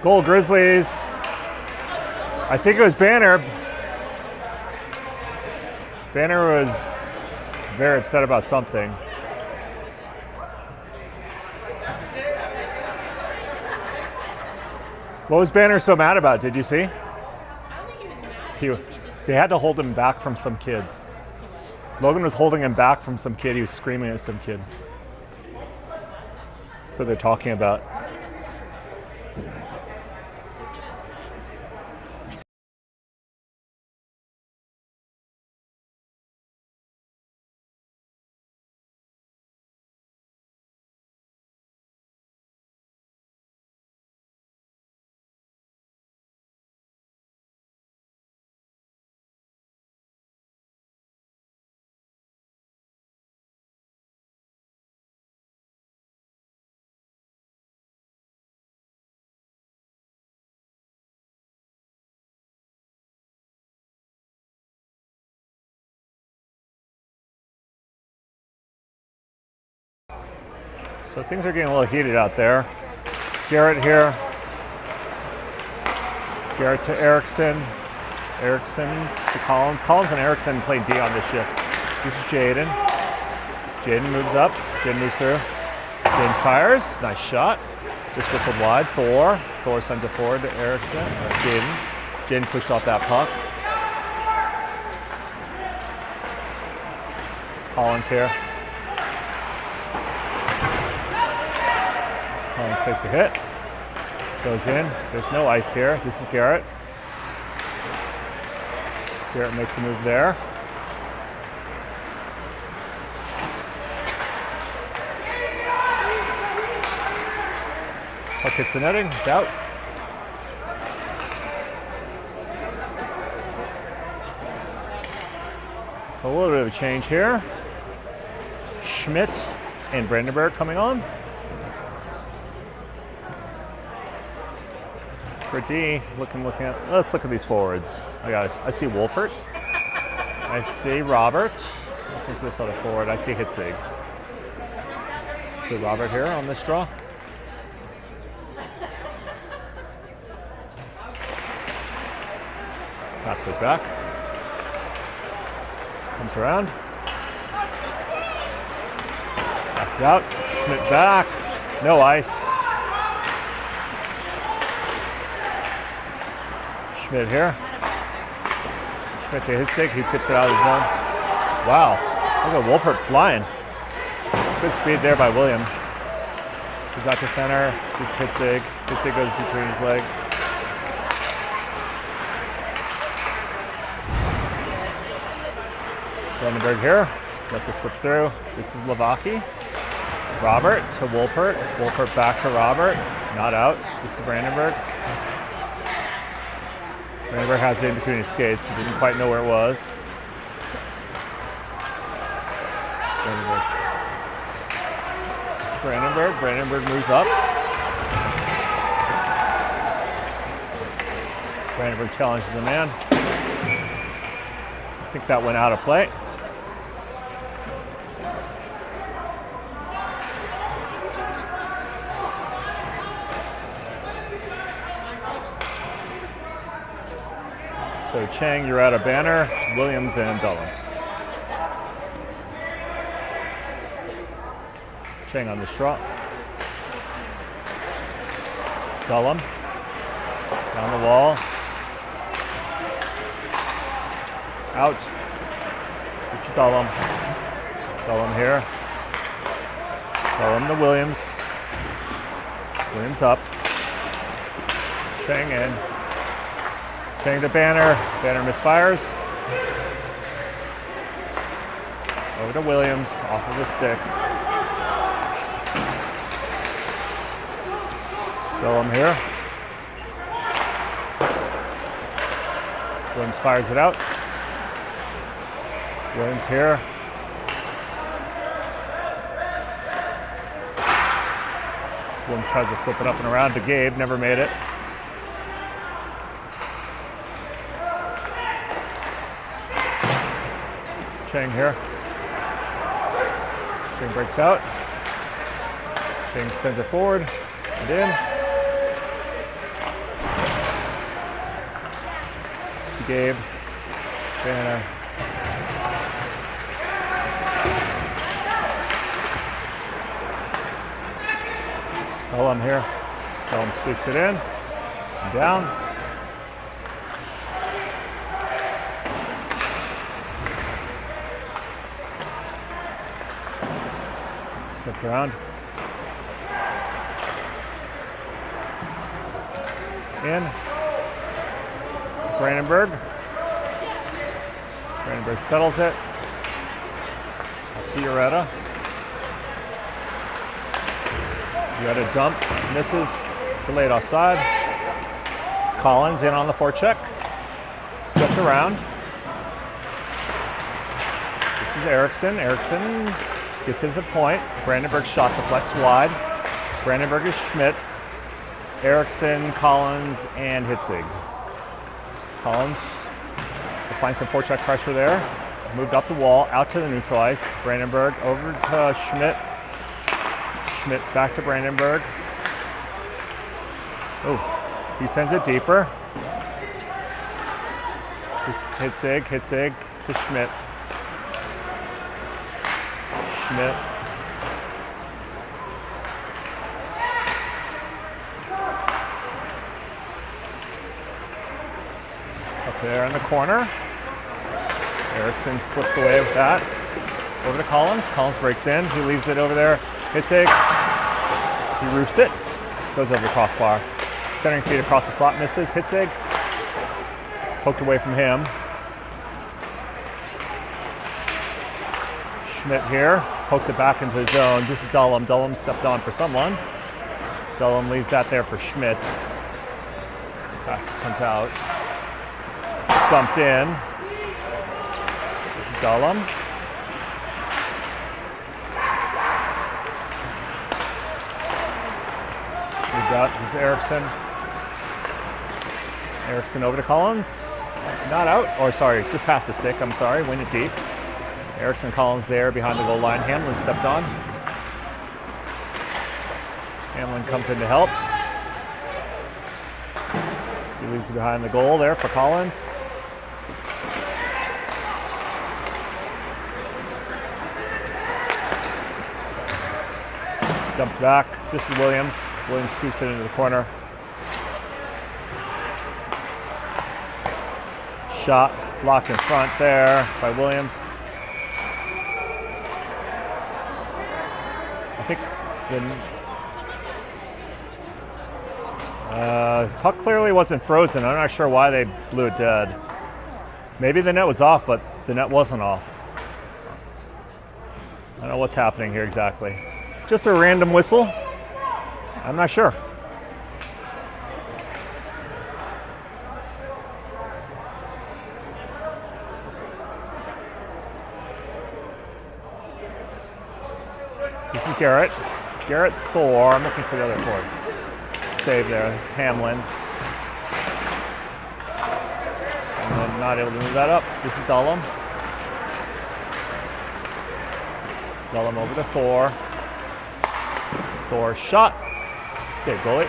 Goal Grizzlies. I think it was Banner. Banner was very upset about something. What was Banner so mad about? Did you see? I don't think he was mad. They had to hold him back from some kid. Logan was holding him back from some kid. He was screaming at some kid. That's what they're talking about. So things are getting a little heated out there. Garrett here. Garrett to Erickson. Erickson to Collins. Collins and Erickson play D on this shift. This is Jaden. Jaden moves up. Jaden moves through. Jaden fires. Nice shot. Just whistled wide. Thor. Thor sends it forward to Erickson. Jaden. Jaden pushed off that puck. Collins here. Collins takes a hit. Goes in. There's no ice here. This is Garrett. Garrett makes a move there. Puck hits the netting. It's out. So a little bit of a change here. Schmidt and Brandenburg coming on. For D, looking at, let's look at these forwards. I see Wolpert. I see Robert. Looking for this other forward. I see Hitzig. See Robert here on this draw. Pass goes back. Comes around. Passes out. Schmidt back. No ice. Schmidt here. Schmidt to Hitzig. He tips it out of the zone. Wow. Look at Wolpert flying. Good speed there by William. He got to center. This is Hitzig. Hitzig goes between his legs. Brandenburg here. Lets it slip through. This is Lavaki. Robert to Wolpert. Wolpert back to Robert. Not out. This is Brandenburg. Brandenburg has it in between his skates. He didn't quite know where it was. Brandenburg. This is Brandenburg. Brandenburg moves up. Brandenburg challenges a man. I think that went out of play. So Chang, you're out of Banner, Williams, and Dullen. Chang on the straw. Dullen. Down the wall. Out. This is Dullen. Dullen here. Dullen to Williams. Williams up. Chang in. Chang to Banner. Banner misfires. Over to Williams. Off of the stick. Dullen here. Williams fires it out. Williams here. Williams tries to flip it up and around to Gabe. Never made it. Chang here. Chang breaks out. Chang sends it forward and in. Gabe. Banner. Dullen here. Dullen sweeps it in and down. Slipped around. In. It's Brandenburg. Brandenburg settles it. Tiaretta. You got a dump, misses, delayed offside. Collins in on the forecheck. Slipped around. This is Erickson. Erickson gets into the point. Brandenburg shot deflects wide. Brandenburg is Schmidt. Erickson, Collins, and Hitzig. Collins applying some forecheck pressure there. Moved up the wall, out to the neutral ice. Brandenburg over to Schmidt. Schmidt back to Brandenburg. Oh, he sends it deeper. This Hitzig to Schmidt. Schmidt. Up there in the corner. Erickson slips away with that. Over to Collins. Collins breaks in. He leaves it over there. Hitzig. He roofs it. Goes over the crossbar. Centering feed across the slot, misses. Hitzig. Poked away from him. Schmidt here. Pokes it back into the zone. This is Dullum. Dullum stepped on for someone. Dullum leaves that there for Schmidt. Back comes out. Dumped in. This is Dullum. Moved out. This is Erickson. Erickson over to Collins. Not out. Or sorry, just past the stick. I'm sorry. Win it deep. Erickson, Collins there behind the goal line. Hamlin stepped on. Hamlin comes in to help. He leaves it behind the goal there for Collins. Dumped back. This is Williams. Williams sweeps it into the corner. Shot blocked in front there by Williams. I think the puck clearly wasn't frozen. I'm not sure why they blew it dead. Maybe the net was off, but the net wasn't off. I don't know what's happening here exactly. Just a random whistle. I'm not sure. This is Garrett. Garrett Thor. I'm looking for the other forward. Save there. This is Hamlin. Hamlin not able to move that up. This is Dullum. Dullum over to Thor. Thor shot. Save goalie.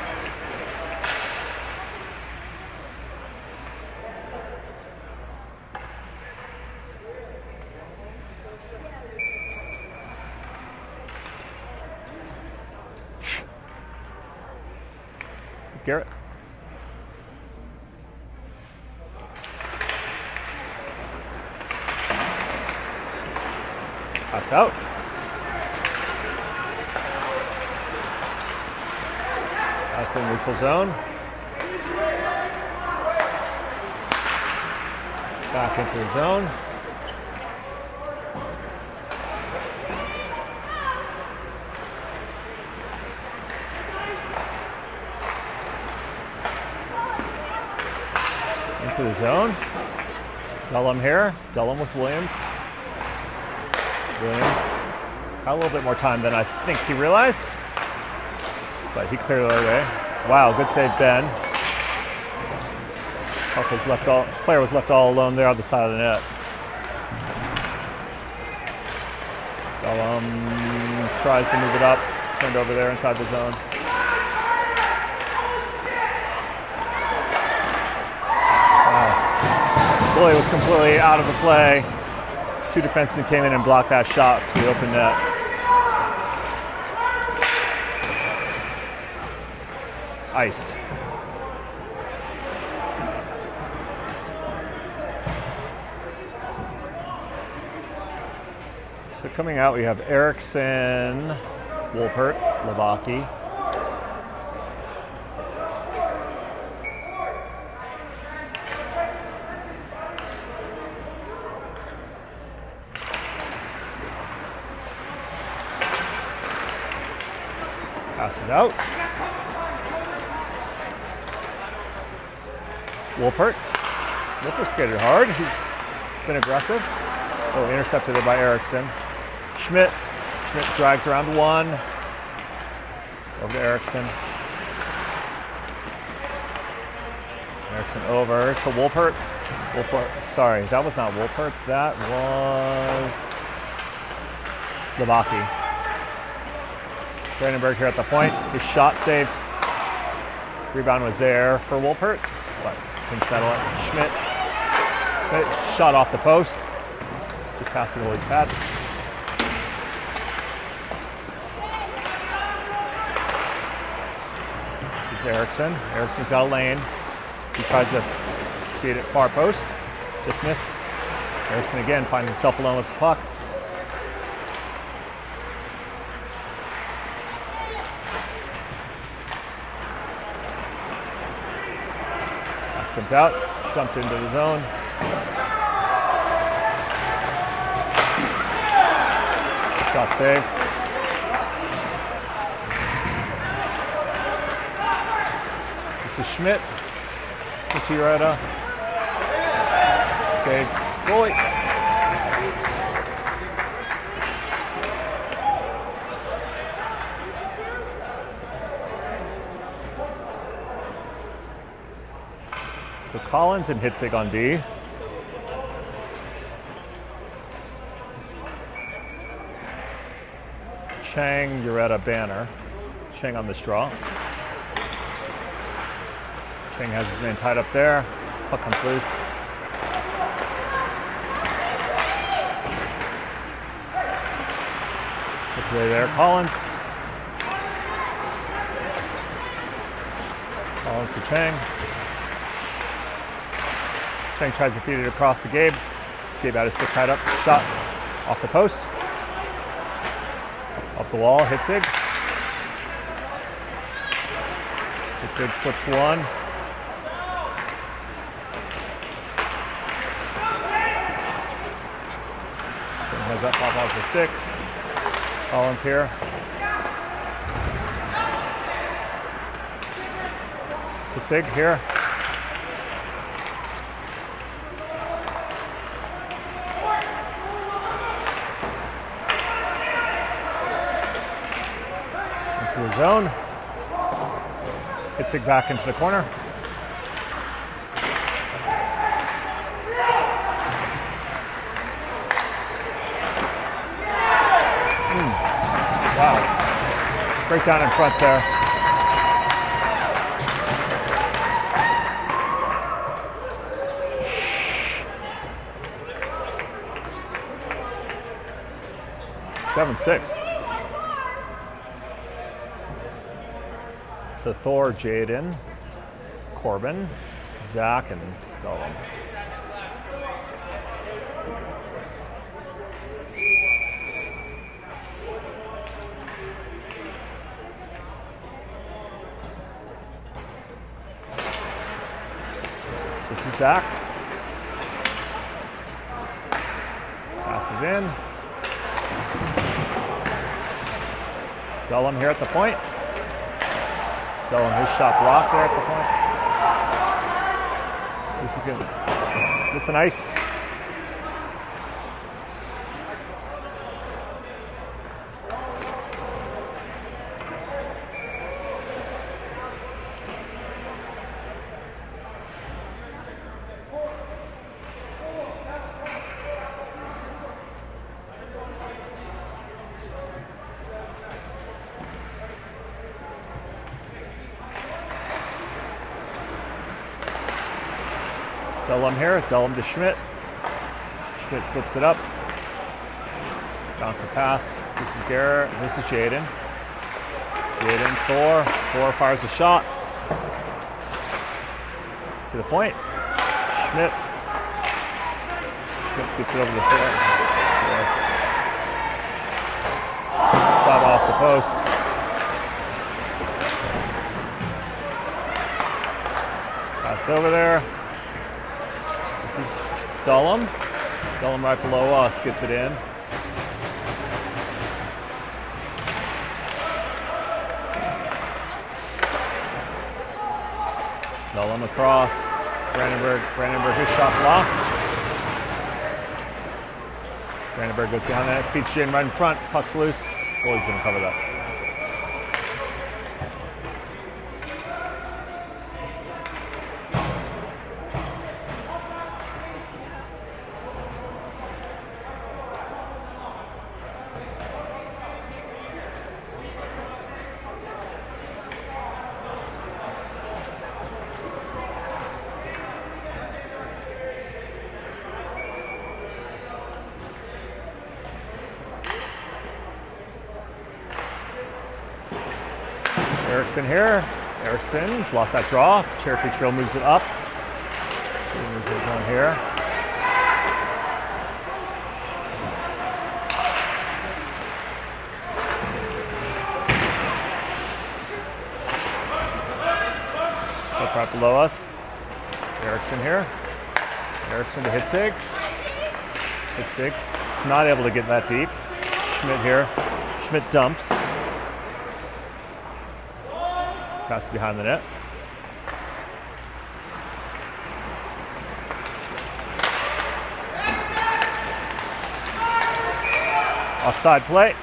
It's Garrett. Pass out. That's in neutral zone. Back into the zone. Into the zone. Dullum here. Dullum with Williams. Williams got a little bit more time than I think he realized. But he cleared it away. Wow, good save, Ben. Player was left all alone there on the side of the net. Dullum tries to move it up, turned over there inside the zone. Wow. Goalie was completely out of the play. Two defensemen came in and blocked that shot to the open net. Iced. So coming out, we have Erickson, Wolpert, Levaki. Passes out. Wolpert. Wolpert skated hard. He's been aggressive. Oh, intercepted it by Erickson. Schmidt. Schmidt drags around one. Over to Erickson. Erickson over to Wolpert. Wolpert. Sorry, that was not Wolpert. That was Levaki. Brandenburg here at the point. His shot saved. Rebound was there for Wolpert, but couldn't settle it. Schmidt shot off the post. Just past the goalie's pad. Here's Erickson. Erickson's got a lane. He tries to feed it far post. Just missed. Erickson again finds himself alone with the puck. Pass comes out. Dumped into the zone. Shot save. This is Schmidt. Gutierrez. Save. Goalie. So Collins and Hitzig on D. Chang, Ureta, Banner. Chang on this draw. Chang has his man tied up there. Puck comes loose. Play there, Collins. Collins to Chang. Chang tries to feed it across to Gabe. Gabe had his stick tied up. Shot off the post. Up the wall, Hitzig. Hitzig slips one. Chang has that pop off the stick. Collins here. Hitzig here. Into the zone. Hitzig back into the corner. Wow. Breakdown in front there. Seven, 6. So Thor, Jaden, Corbin, Zach, and Dolan. This is Zach. Passes in. Dullum here at the point. Dullum, his shot blocked there at the point. This is good. This is nice. Dullum here, Dullum to Schmidt. Schmidt flips it up. Bounces past. This is Garrett. This is Jaden. Jaden, Thor. Thor fires a shot. To the point. Schmidt. Schmidt gets it over the floor. Shot off the post. Pass over there. This is Dullum. Dullum right below us gets it in. Dullum across. Brandenburg, his shot blocked. Brandenburg goes behind that, feeds Jaden right in front, puck's loose. Goalie's gonna cover that. Erickson here. Erickson lost that draw. Cherokee Trail moves it up. Moves his on here. Up right below us. Erickson here. Erickson to Hitzig. Hitzig's not able to get that deep. Schmidt here. Schmidt dumps. Pass behind the net. Offside play.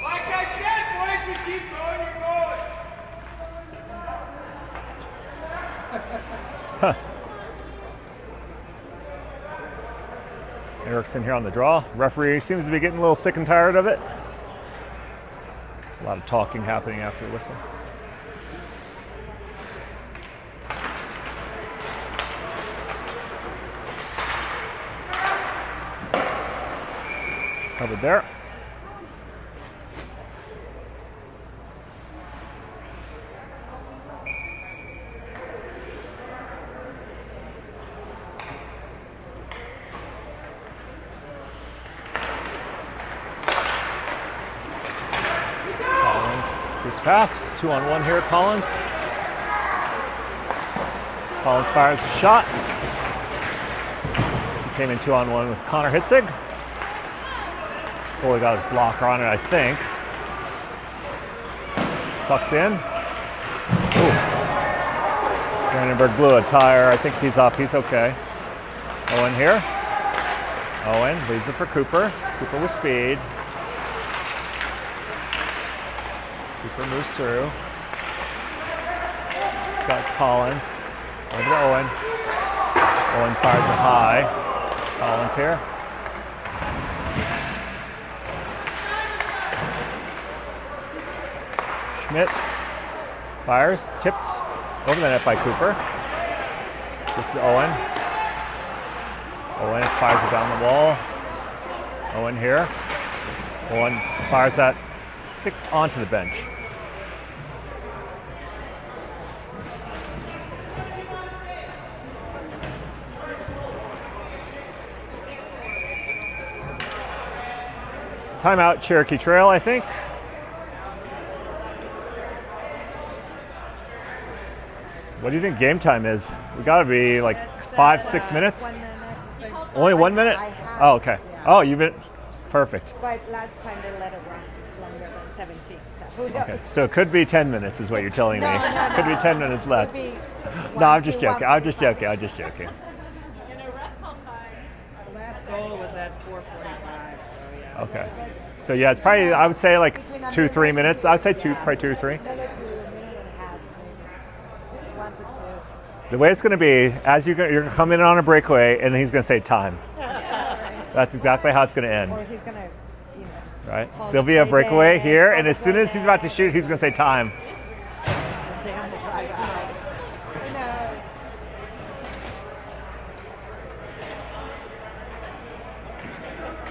Like I said, boys, we keep going, we're going. Erickson here on the draw. Referee seems to be getting a little sick and tired of it. A lot of talking happening after the whistle. Covered there. Pass, 2-on-1 here, Collins. Collins fires a shot. He came in 2-on-1 with Connor Hitzig. Goalie got his blocker on it, I think. Puck's in. Ooh. Brandenburg blew a tire. I think he's up. He's okay. Owen here. Owen leaves it for Cooper. Cooper with speed. Cooper moves through. Got Collins. Over to Owen. Owen fires it high. Collins here. Schmidt fires, tipped over the net by Cooper. This is Owen. Owen fires it down the wall. Owen here. Owen fires that onto the bench. Timeout, Cherokee Trail, I think. What do you think game time is? We gotta be like 5-6 minutes? 1 minute. Only 1 minute? I have, Oh, okay. yeah. Oh, you've been perfect. But last time they let it run longer than 17. So who knows? Okay, so it could be 10 minutes is what you're telling me. No, Could be 10 minutes left. Could be No, I'm 1, just 2, joking. 1, I'm just joking. I'm just joking. And a ref called by. The last goal was at 4:45, so yeah. Okay. So yeah, it's probably, I would say like 2-3 minutes. I would say probably 2 or 3. Another 2, a minute and a half, maybe. 1 to 2. The way it's going to be, as you're going to come in on a breakaway, and then he's going to say time. That's exactly how it's going to end, Or he's gonna, you know. right? call There'll the be a play breakaway dead, here, call and the as soon play as he's dead. about to shoot, he's going to say time. Say on the drive out. Who knows?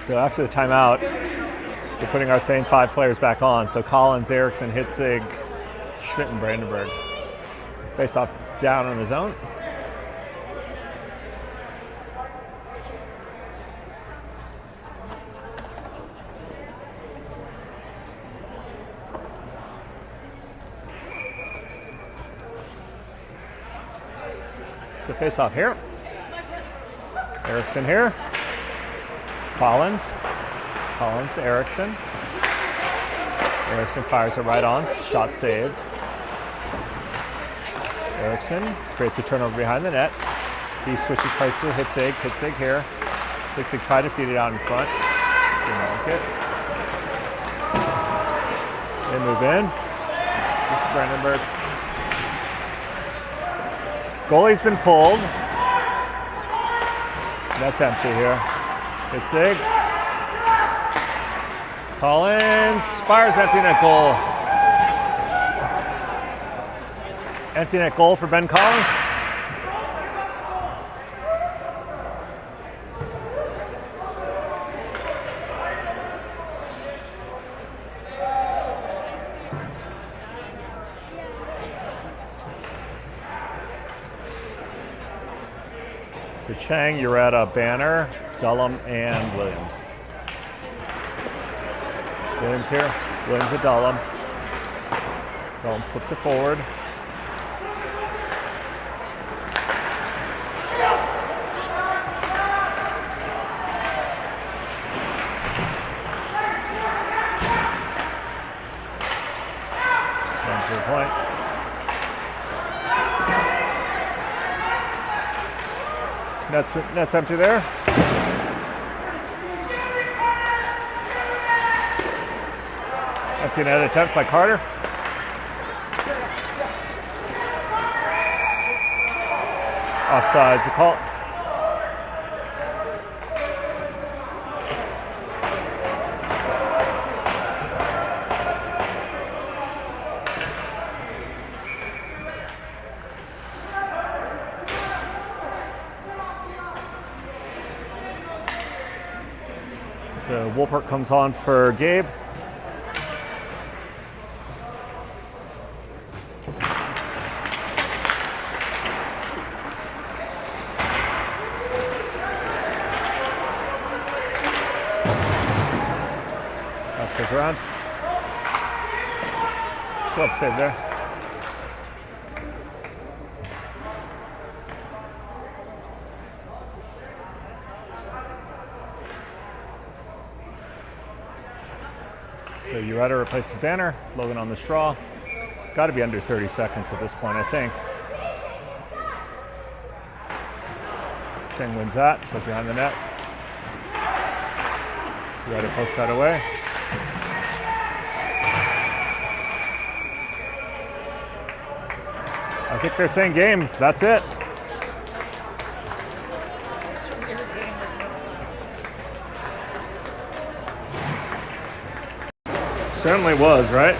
So after the timeout, we're putting our same 5 players back on. So Collins, Erickson, Hitzig, Schmidt, and Brandenburg. Face off down on his own. So face off here. Erickson here. Collins. Collins to Erickson. Erickson fires it right on. Shot saved. Erickson creates a turnover behind the net. He switches places with Hitzig. Hitzig here. Hitzig tried to feed it out in front. Didn't like it. They move in. This is Brandenburg. Goalie's been pulled. That's empty here. Hitzig. Collins fires empty net goal. Empty net goal for Ben Collins. So Chang, Ureta, Banner, Dullum, and Williams. Williams here. Williams at Dullum. Dullum slips it forward. Down to the point. Net's empty there. Empty net attempt by Carter. Offsides the call. So Wolpert comes on for Gabe. Pass goes around. Glove save there. So Ureta replaces Banner. Logan on the straw. Got to be under 30 seconds at this point, I think. Cheng wins that. Goes behind the net. Ureta pokes that away. I think they're saying game. That's it. Certainly was, right?